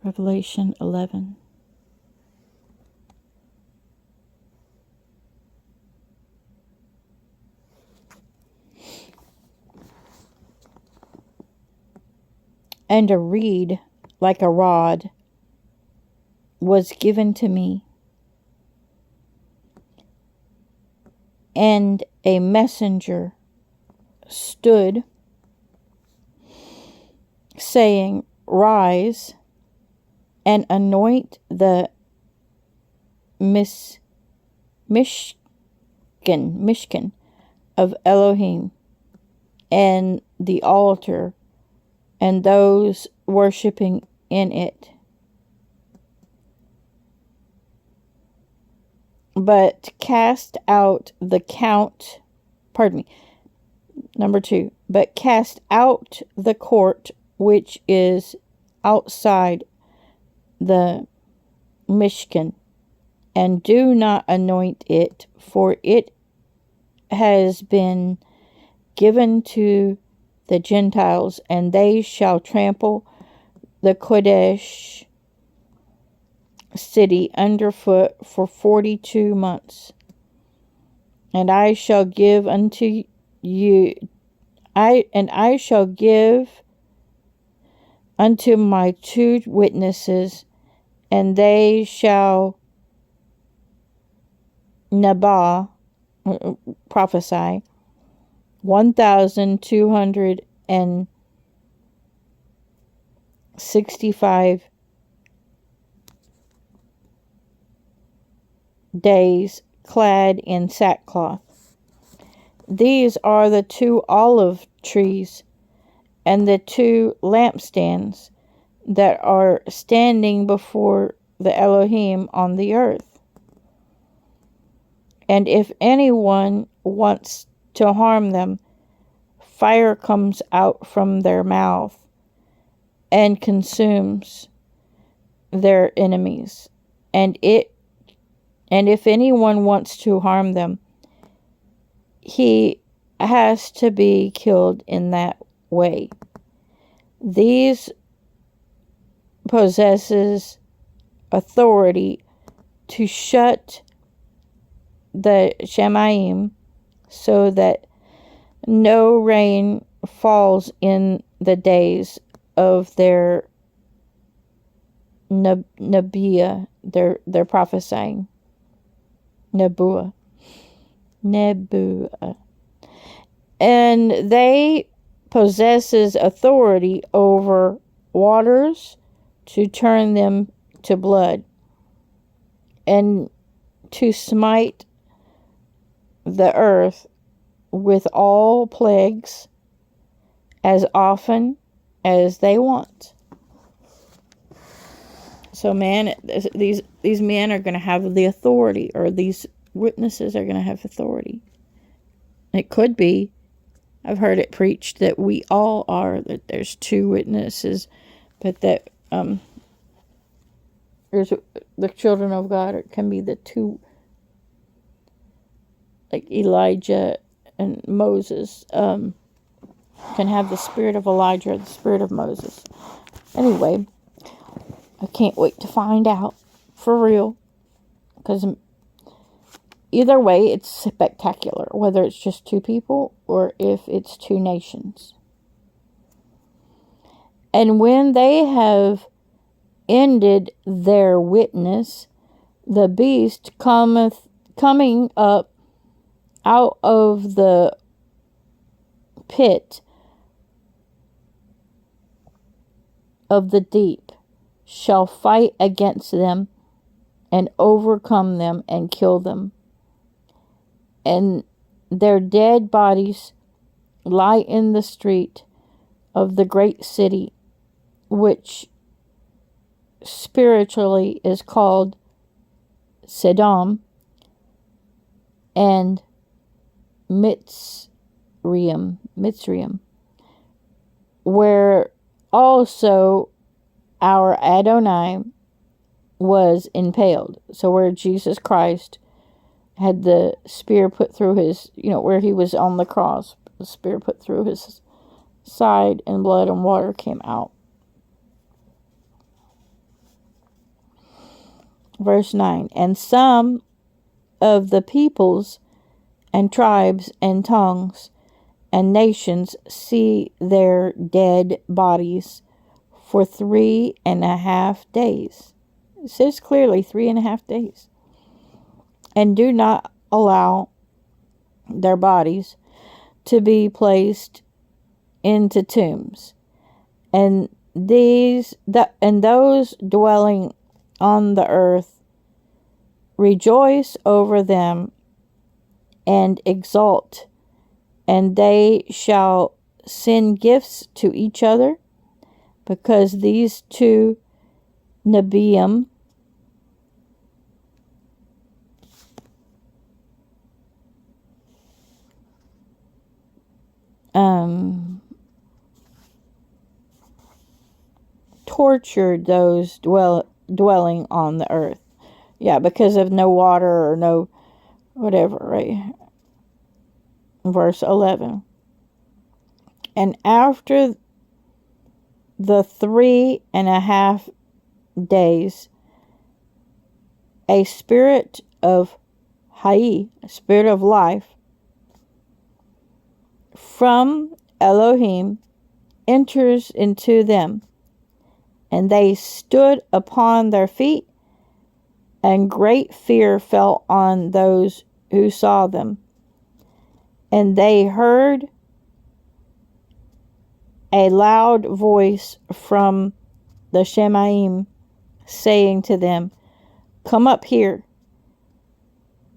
Revelation 11. And a reed like a rod was given to me, and a messenger stood, saying, Rise and anoint the Mishkan of Elohim, and the altar, and those worshipping in it. But cast out the but cast out the court which is outside the Mishkan, and do not anoint it, for it has been given to the Gentiles, and they shall trample the Kodesh city underfoot for 42 months. And I shall give unto you, I shall give unto my 2 witnesses, and they shall prophesy 1,265 days, clad in sackcloth. These are the 2 olive trees and the 2 lampstands that are standing before the Elohim on the earth. And if anyone wants to harm them, fire comes out from their mouth and consumes their enemies. And if anyone wants to harm them, he has to be killed in that way. These possesses authority to shut the Shemaim, so that no rain falls in the days of their Nebuah, their prophesying. Nebuah. And they possesses authority over waters to turn them to blood, and to smite the earth with all plagues as often as they want. So these men are going to have the authority, or these witnesses are going to have authority. It could be, I've heard it preached that we all are, that there's 2 witnesses, but that there's the children of God, or it can be the 2, like Elijah and Moses, can have the spirit of Elijah or the spirit of Moses. Anyway, I can't wait to find out for real, because either way it's spectacular, whether it's just 2 people or if it's 2 nations. And when they have ended their witness, the beast coming up out of the pit of the deep shall fight against them and overcome them and kill them. And their dead bodies lie in the street of the great city, which spiritually is called Sodom and Mitzrayim, where also our Adonai was impaled. So where Jesus Christ had the spear put through his, where he was on the cross, the spear put through his side, and blood and water came out. Verse 9. And some of the peoples and tribes and tongues and nations see their dead bodies for 3.5 days. It says clearly 3.5 days. And do not allow their bodies to be placed into tombs. And those dwelling on the earth rejoice over them and exult, and they shall send gifts to each other, because these two Nebiim tortured those dwelling on the earth. Yeah, because of no water or no whatever, right? Verse 11. And after the 3.5 days, a spirit of Hai, a spirit of life, from Elohim enters into them, and they stood upon their feet, and great fear fell on those who saw them. And they heard a loud voice from the Shemaim saying to them, Come up here.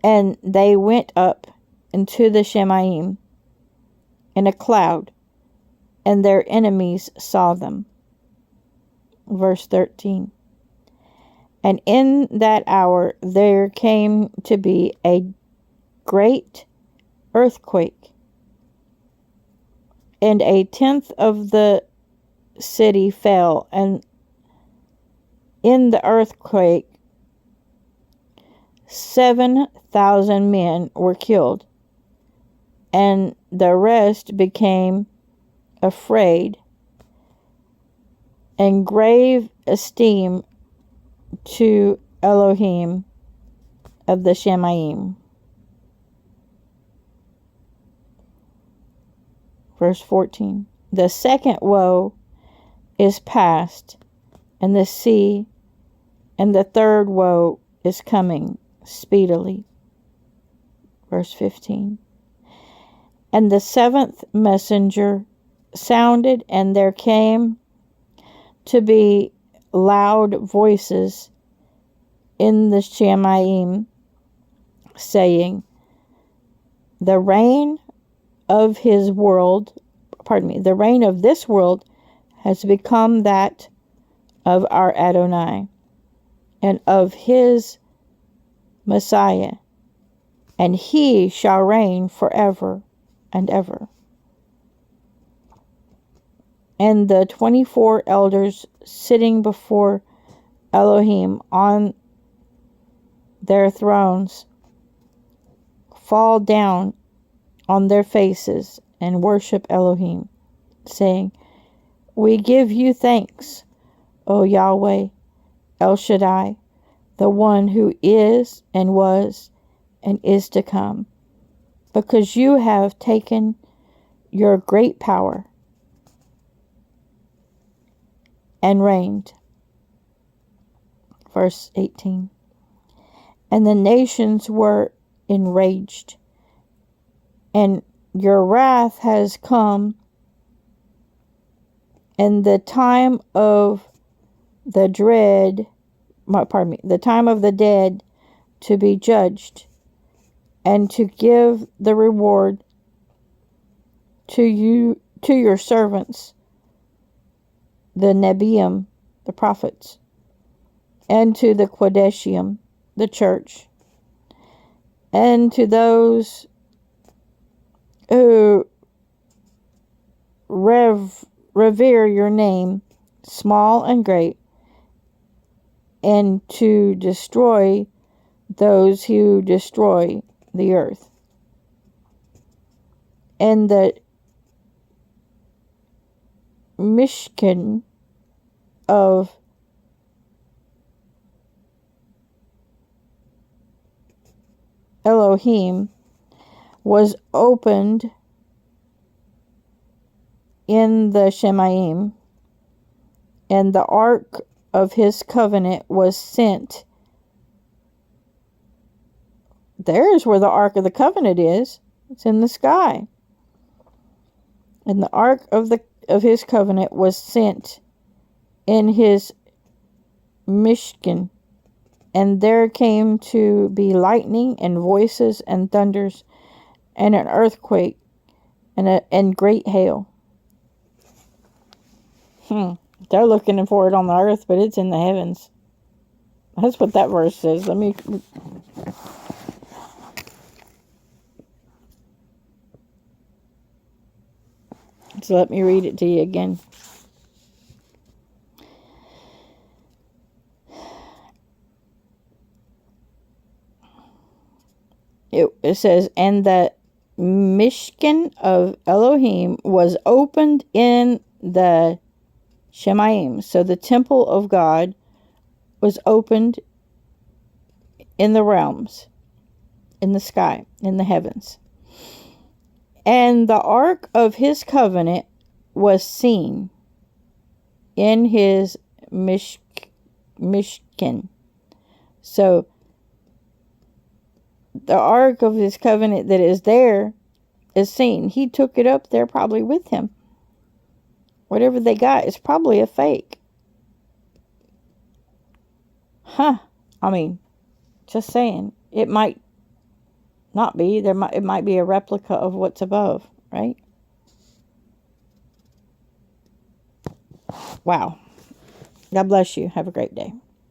And they went up into the Shemaim in a cloud, and their enemies saw them. Verse 13. And in that hour there came to be a great earthquake, and 1/10 of the city fell, and in the earthquake 7,000 men were killed, and the rest became afraid, and grave esteem to Elohim of the Shemaim. Verse 14. The second woe is past, and the sea, and the third woe is coming speedily. Verse 15. And the seventh messenger sounded, and there came to be loud voices in the Shemaim, saying, the reign of this world has become that of our Adonai and of his Messiah, and he shall reign forever and ever. And the 24 elders sitting before Elohim on their thrones fall down on their faces and worship Elohim, saying, We give you thanks, O Yahweh, El Shaddai, the one who is and was and is to come, because you have taken your great power and reigned. Verse 18. And the nations were enraged, and your wrath has come, and the time of the time of the dead to be judged, and to give the reward to your servants, the Nebiim, the prophets, and to the Qadeshim, the church, and to those who revere your name, small and great, and to destroy those who destroy the earth. And the Mishkan of Elohim was opened in the Shemaim, and the ark of his covenant was sent. There's where the ark of the covenant is. It's in the sky. And the ark of his covenant was sent in his Mishkan, and there came to be lightning and voices and thunders and an earthquake and great hail. They're looking for it on the earth, but it's in the heavens. That's what that verse says. Let me read it to you again. It says, and the Mishkan of Elohim was opened in the Shemaim. So the temple of God was opened in the realms, in the sky, in the heavens. And the ark of his covenant was seen in his Mishkan. So the ark of his covenant that is there is seen. He took it up there probably with him. Whatever they got is probably a fake. I mean, just saying. It might not be. It might be a replica of what's above, right? Wow. God bless you. Have a great day.